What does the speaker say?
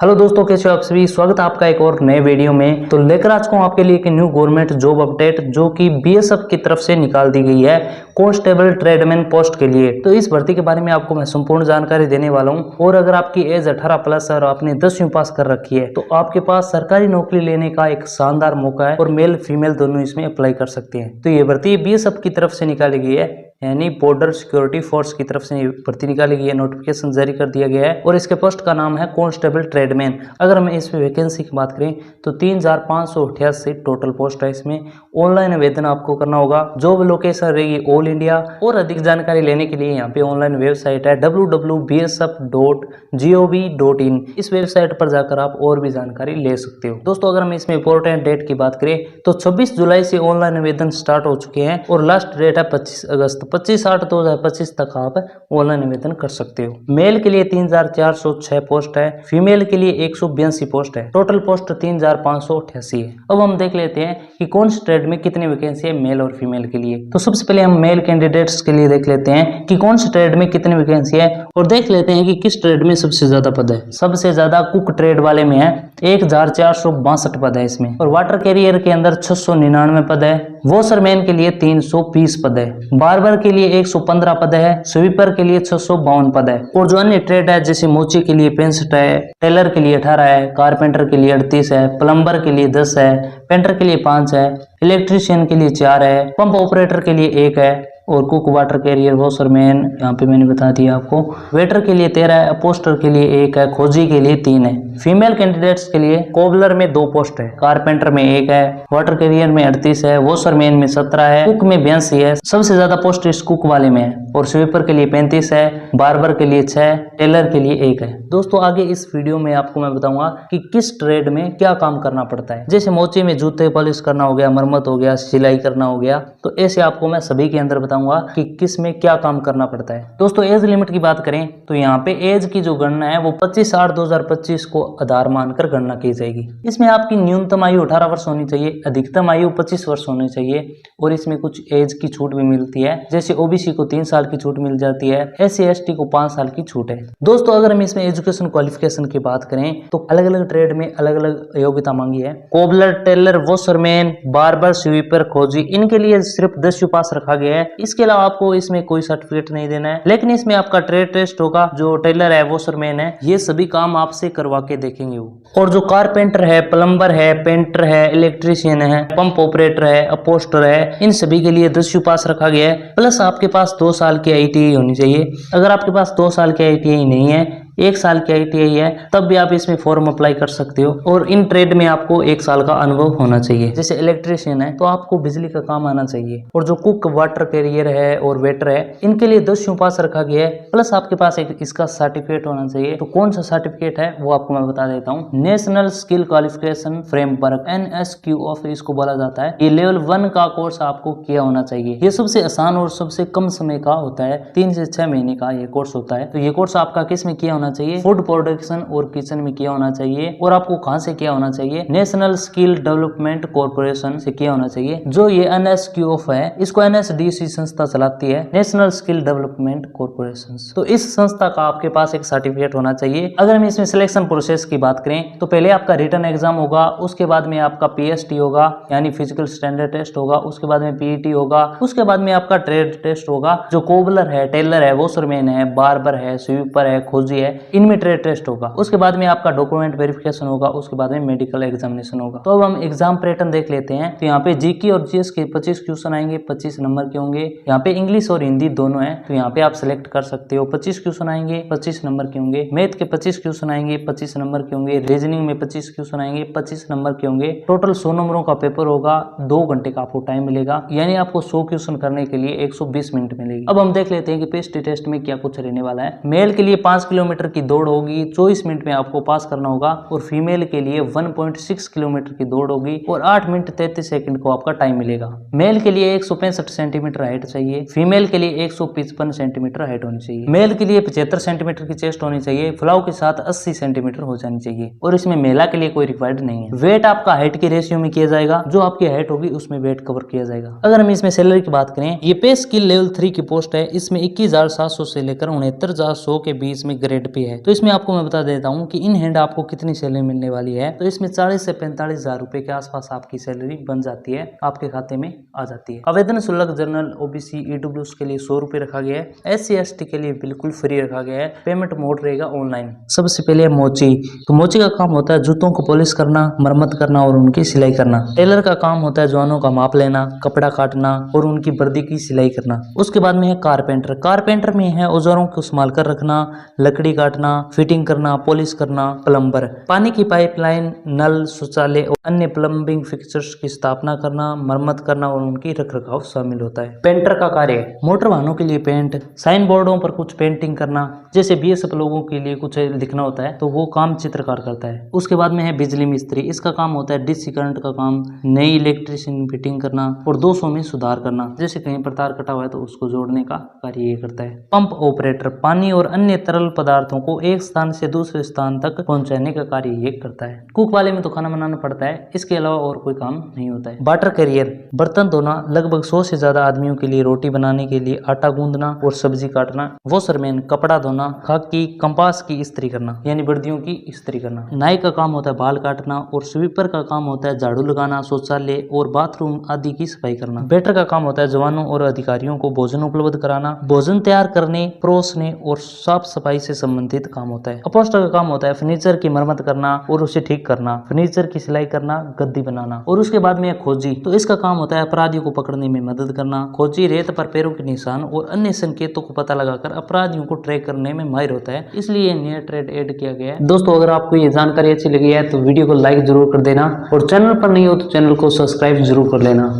Hello दोस्तों, कैसे हो आप सभी। स्वागत है आपका एक और नए वीडियो में। तो लेकर आज को आपके लिए एक न्यू गवर्नमेंट जॉब अपडेट जो कि बीएसएफ की तरफ से निकाल दी गई है कांस्टेबल ट्रेडमैन पोस्ट के लिए। तो इस भर्ती के बारे में आपको मैं संपूर्ण जानकारी देने वाला हूं। और अगर आपकी एज 18 प्लस है और आपने 10वीं पास कर रखी है तो आपके पास सरकारी नौकरी लेने का एक शानदार मौका है और मेल फीमेल दोनों इसमें अप्लाई कर सकते हैं। तो ये भर्ती बीएसएफ की तरफ से निकाली गई है, यानी बॉर्डर सिक्योरिटी फोर्स की तरफ से भर्ती निकाली गई है। नोटिफिकेशन जारी कर दिया गया है और इसके पोस्ट का नाम है कांस्टेबल ट्रेडमैन। अगर हम इसमें वैकेंसी की बात करें तो 3588 टोटल पोस्ट है। इसमें ऑनलाइन आवेदन आपको करना होगा। जॉब लोकेशन रहेगी ऑल इंडिया। और अधिक जानकारी लेने के लिए यहाँ पे ऑनलाइन वेबसाइट है www.bsf.gov.in। इस वेबसाइट पर जाकर आप और भी जानकारी ले सकते हो। दोस्तों, अगर हम इसमें इंपॉर्टेंट डेट की बात करें तो 26 जुलाई से ऑनलाइन आवेदन स्टार्ट हो चुके हैं और लास्ट डेट है 25 अगस्त। 25/8/2025 तक आप ऑनलाइन आवेदन कर सकते हो। मेल के लिए 3406 पोस्ट है, फीमेल के लिए 182 पोस्ट है। टोटल पोस्ट 3588 है। अब हम देख लेते हैं कि कौन से ट्रेड में कितनी वैकेंसी है मेल और फीमेल के लिए। तो सबसे पहले हम मेल कैंडिडेट्स के लिए देख लेते हैं कि कौन से ट्रेड में कितनी वैकेंसी है और देख लेते हैं कि किस ट्रेड में सबसे ज्यादा पद है। सबसे ज्यादा कुक ट्रेड वाले में है, 1462 पद है इसमें। और वाटर कैरियर के अंदर 699 पद है। वॉशरमैन के लिए 320 पद है। बार्बर के लिए 115 पद है। स्वीपर के लिए 652 पद है। और जो अन्य ट्रेड है जैसे मोची के लिए 65 है, टेलर के लिए 18 है, कारपेंटर के लिए 38 है, प्लम्बर के लिए 10 है, पेंटर के लिए 5 है, इलेक्ट्रीशियन के लिए 4 है, पंप ऑपरेटर के लिए 1 है और कुक वाटर कैरियर वॉशरमैन यहाँ पे मैंने बता दिया आपको। वेटर के लिए 13 है, पोस्टर के लिए 1 है, खोजी के लिए 3 है। फीमेल कैंडिडेट्स के लिए कोबलर में 2 पोस्ट है, कारपेंटर में 1 है, वाटर कैरियर में 38 है, वॉशरमैन में 17 है, कुक में 82 है। सबसे ज्यादा पोस्ट इस कुक वाले में है। और स्वीपर के लिए 35 है, बार्बर के लिए 6, टेलर के लिए 1 है। दोस्तों, आगे इस वीडियो में आपको मैं बताऊंगा कि किस ट्रेड में क्या काम करना पड़ता है। जैसे मोची में जूते पॉलिश करना हो गया, मरम्मत हो गया, सिलाई करना हो गया, तो ऐसे आपको मैं सभी के अंदर बताऊंगा कि किस में क्या काम करना पड़ता है। दोस्तों, एज लिमिट की बात करें तो यहाँ पे एज की जो गणना है वो 25/8/2025 को आधार मानकर गणना की जाएगी। इसमें आपकी न्यूनतम आयु 18 वर्ष होनी चाहिए, अधिकतम आयु 25 वर्ष होनी चाहिए। और इसमें कुछ एज की छूट भी मिलती है, जैसे ओबीसी को 3 साल की छूट मिल जाती है, SC/ST को 5 साल की छूट है। दोस्तों, अगर हम इसमें एजुकेशन क्वालिफिकेशन की बात करें तो अलग अलग ट्रेड में अलग अलग योग्यता मांगी है। Cobbler, tailor, washerman, barber, sweeper, खोजी, इनके लिए सिर्फ 10वीं पास रखा गया है। इसके अलावा आपको इसमें कोई सर्टिफिकेट नहीं देना है, लेकिन इसमें आपका ट्रेड टेस्ट होगा। जो टेलर है, वॉशरमैन है, ये सभी काम आपसे करवा के देखेंगे वो। और जो कारपेंटर है, प्लम्बर है, पेंटर है, इलेक्ट्रीशियन है, पंप ऑपरेटर है, अपोस्टर है, इन सभी के लिए 10वीं पास रखा गया है। प्लस आपके पास 2 साल की ITI होनी चाहिए। अगर आपके पास 2 साल की ITI नहीं है, 1 साल की ITI है, तब भी आप इसमें फॉर्म अप्लाई कर सकते हो। और इन ट्रेड में आपको 1 साल का अनुभव होना चाहिए। जैसे इलेक्ट्रीशियन है तो आपको बिजली का काम आना चाहिए। और जो कुक, वाटर कैरियर है और वेटर है, इनके लिए 10वीं पास रखा गया है। प्लस आपके पास एक इसका सर्टिफिकेट होना चाहिए। तो कौन सा सर्टिफिकेट है वो आपको मैं बता देता हूँ। National skill qualification framework, NSQF इसको बोला जाता है। ये लेवल 1 का कोर्स आपको किया होना चाहिए। ये सबसे आसान और सबसे कम समय का होता है, 3 से 6 महीने का ये कोर्स होता है। तो ये कोर्स आपका किस में किया होना चाहिए? फूड प्रोडक्शन और किचन में किया होना चाहिए। और आपको कहां से किया होना चाहिए? नेशनल स्किल डेवलपमेंट कॉर्पोरेशन से किया होना चाहिए। जो ये NSQF है, इसको NSDC संस्था चलाती है, नेशनल स्किल डेवलपमेंट कॉर्पोरेशन। तो इस संस्था का आपके पास एक सर्टिफिकेट होना चाहिए। अगर हम इसमें सिलेक्शन प्रोसेस की बात करें तो पहले आपका रिटन एग्जाम होगा, उसके बाद में आपका PST होगा यानी फिजिकल स्टैंडर्ड टेस्ट होगा, उसके बाद में PET होगा, उसके बाद में आपका ट्रेड टेस्ट होगा। जो कोबलर है, टेलर है, वॉशरमैन है, बार्बर है, स्वीपर है, खोजी है, इनमें ट्रेड टेस्ट होगा। उसके बाद में आपका डॉक्यूमेंट वेरिफिकेशन होगा, उसके बाद में मेडिकल एग्जामिनेशन होगा। तो अब हम एग्जाम पैटर्न देख लेते हैं। तो यहाँ पे GK और GS के 25 क्वेश्चन आएंगे, 25 नंबर के होंगे। यहाँ पे इंग्लिश और हिंदी दोनों है, तो यहाँ पे आप सिलेक्ट कर सकते हो। 25 क्वेश्चन आएंगे, 25 नंबर के होंगे। मैथ के 25 क्वेश्चन आएंगे, 25 नंबर के होंगे। रीजनिंग में 25 क्वेश्चन आएंगे, 25 नंबर के होंगे। टोटल 100 नंबरों का पेपर होगा, 2 घंटे का आपको टाइम मिलेगा, यानी आपको 100 क्वेश्चन करने के लिए 120 मिनट मिलेगी। अब हम देख लेते हैं कि PST टेस्ट में क्या कुछ रहने वाला है। मेल के लिए 5 किलोमीटर की दौड़ होगी, 24 मिनट में आपको पास करना होगा। और फीमेल के लिए 1.6 किलोमीटर की दौड़ होगी और 8 मिनट 33 सेकंड को आपका टाइम मिलेगा। मेल के लिए 165 सेंटीमीटर हाइट चाहिए, फीमेल के लिए 155 सेंटीमीटर हाइट होनी चाहिए। मेल के लिए 75 सेंटीमीटर की चेस्ट होनी चाहिए, फ्लाउ के साथ 80 सेंटीमीटर हो जानी चाहिए। और इसमें महिला के लिए कोई रिक्वायर्ड नहीं है। वेट आपका हाइट के रेशियो में किया जाएगा, जो आपकी हाइट होगी उसमें वेट कवर किया जाएगा। अगर हम इसमें सैलरी की बात करें, ये पे स्किल लेवल 3 की पोस्ट है। इसमें 21,700 से लेकर 69,100 के बीच में ग्रेड पे है। तो इसमें आपको मैं बता देता हूँ कि इन हैंड आपको कितनी सैलरी मिलने वाली है। तो इसमें 40 से 45,000 रुपए के आसपास आपकी सैलरी बन जाती है, आपके खाते में आ जाती है। आवेदन शुल्क जनरल, ओबीसी, ईडब्ल्यूएस के लिए 100 रुपए रखा गया है। SC ST के लिए बिल्कुल फ्री रखा गया है। पेमेंट मोड रहेगा ऑनलाइन। सबसे पहले मोची। तो मोची का काम होता है जूतों को पॉलिश करना, मरम्मत करना और उनकी सिलाई करना। टेलर का काम होता है जवानों का माप लेना, कपड़ा काटना और उनकी वर्दी की सिलाई करना। उसके बाद में है कारपेंटर। कारपेंटर में है औजारों को संभाल कर रखना, लकड़ी काटना, फिटिंग करना, पॉलिश करना। प्लम्बर, पानी की पाइपलाइन, नल, शौचालय और अन्य प्लम्बिंग फिक्सचर्स की स्थापना करना, मरम्मत करना और उनकी रखरखाव शामिल होता है। पेंटर का कार्य, मोटर वाहनों के लिए पेंट, साइन बोर्डों पर कुछ पेंटिंग करना, जैसे BSF लोगों के लिए कुछ लिखना होता है तो वो काम चित्रकार करता है। उसके बाद में है बिजली मिस्त्री। इसका काम होता है DC करंट का काम, नई इलेक्ट्रिशियन फिटिंग करना और 200 में सुधार करना, जैसे कहीं पर तार कटा हुआ है तो उसको जोड़ने का कार्य ये करता है। पंप ऑपरेटर, पानी और अन्य तरल पदार्थों को एक स्थान से दूसरे स्थान तक पहुंचाने का कार्य ये करता है। कुक वाले में तो खाना बनाना पड़ता है, इसके अलावा और कोई काम नहीं होता है। वाटर कैरियर, बर्तन धोना, लगभग 100 से ज्यादा आदमियों के लिए रोटी बनाने के लिए आटा गूंदना और सब्जी काटना। वॉशरमैन, कपड़ा धोना, खाकी, कंपास की इस्त्री करना यानी वर्दियों की इस्त्री करना। नाई का काम होता है बाल काटना और स्वीपर का काम होता है झाड़ू लगाना, शौचालय और बाथरूम आदि की सफाई करना। वेटर का काम होता है जवानों और अधिकारियों को भोजन उपलब्ध कराना, भोजन तैयार करने, परोसने और साफ सफाई से संबंधित काम होता है। अपोस्टर का काम होता है फर्नीचर की मरम्मत करना और उसे ठीक करना, फर्नीचर की सिलाई करना, गद्दी बनाना। और उसके बाद में खोजी, तो इसका काम होता है अपराधियों को पकड़ने में मदद करना। खोजी रेत पर पैरों के निशान और अन्य संकेतों को पता लगाकर अपराधियों को ट्रैक करने में माहिर होता है, इसलिए नया ट्रेड ऐड किया गया है। दोस्तों अगर आपको ये जानकारी अच्छी लगी है तो वीडियो को लाइक जरूर कर देना और चैनल पर नहीं हो तो चैनल को सब्सक्राइब जरूर कर लेना।